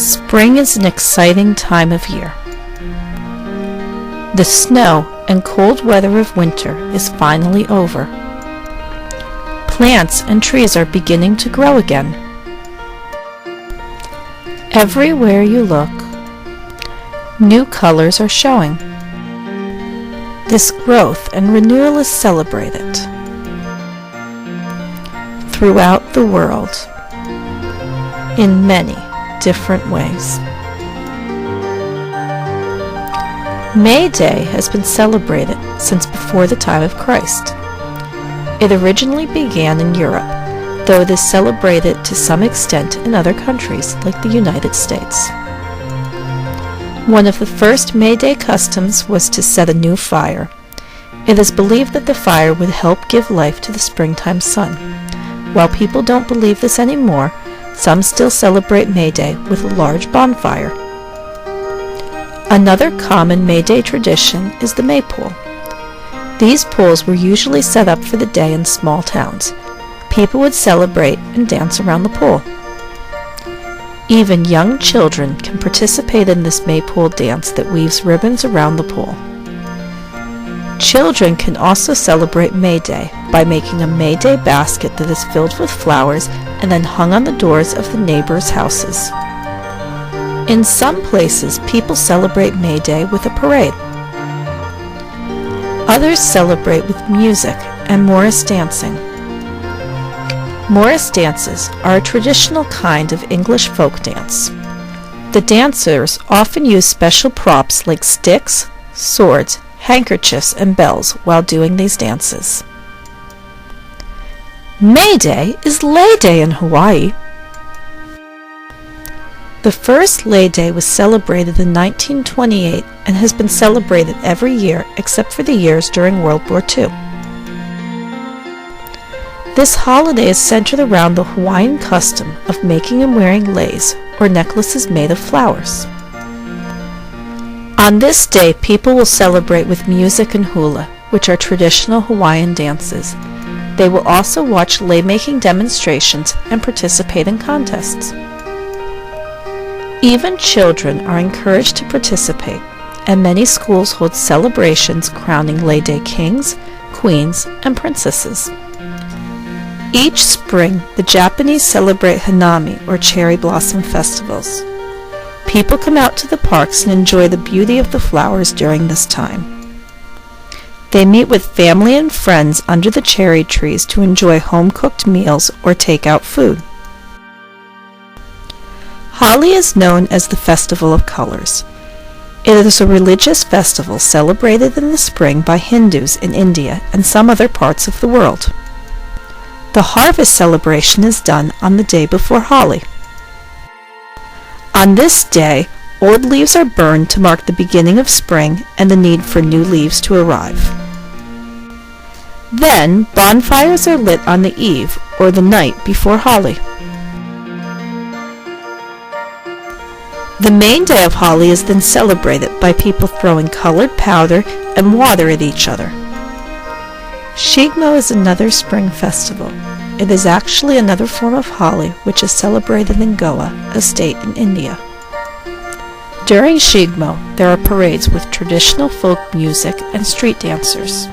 Spring is an exciting time of year. The snow and cold weather of winter is finally over. Plants and trees are beginning to grow again. Everywhere you look, new colors are showing. This growth and renewal is celebrated throughout the world in many different ways. May Day has been celebrated since before the time of Christ. It originally began in Europe, though it is celebrated to some extent in other countries like the United States. One of the first May Day customs was to set a new fire. It is believed that the fire would help give life to the springtime sun. While people don't believe this anymore, some still celebrate May Day with a large bonfire. Another common May Day tradition is the maypole. These poles were usually set up for the day in small towns. People would celebrate and dance around the pole. Even young children can participate in this maypole dance that weaves ribbons around the pole. Children can also celebrate May Day by making a May Day basket that is filled with flowers and then hung on the doors of the neighbors' houses. In some places, people celebrate May Day with a parade. Others celebrate with music and Morris dancing. Morris dances are a traditional kind of English folk dance. The dancers often use special props like sticks, swords, handkerchiefs, and bells while doing these dances. May Day is Lay Day in Hawaii. The first Lay Day was celebrated in 1928 and has been celebrated every year except for the years during World War II. This holiday is centered around the Hawaiian custom of making and wearing leis, or necklaces made of flowers. On this day, people will celebrate with music and hula, which are traditional Hawaiian dances. They will also watch lei-making demonstrations and participate in contests. Even children are encouraged to participate, and many schools hold celebrations crowning Lay Day kings, queens, and princesses. Each spring, the Japanese celebrate Hanami, or cherry blossom festivals. People come out to the parks and enjoy the beauty of the flowers during this time. They meet with family and friends under the cherry trees to enjoy home-cooked meals or take-out food. Holi is known as the Festival of Colors. It is a religious festival celebrated in the spring by Hindus in India and some other parts of the world. The harvest celebration is done on the day before Holi. On this day, old leaves are burned to mark the beginning of spring and the need for new leaves to arrive. Then, bonfires are lit on the eve or the night before Holi. The main day of Holi is then celebrated by people throwing colored powder and water at each other. Shigmo is another spring festival. It is actually another form of Holi which is celebrated in Goa, a state in India. During Shigmo, there are parades with traditional folk music and street dancers.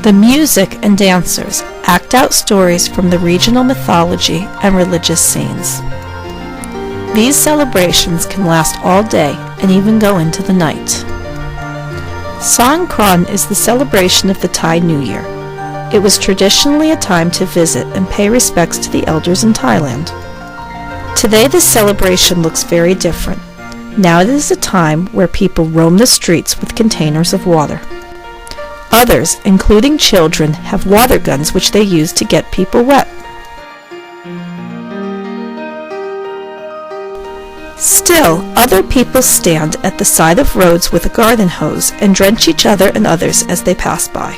The music and dancers act out stories from the regional mythology and religious scenes. These celebrations can last all day and even go into the night. Songkran is the celebration of the Thai New Year. It was traditionally a time to visit and pay respects to the elders in Thailand. Today this celebration looks very different. Now it is a time where people roam the streets with containers of water. Others, including children, have water guns which they use to get people wet. Still, other people stand at the side of roads with a garden hose and drench each other and others as they pass by.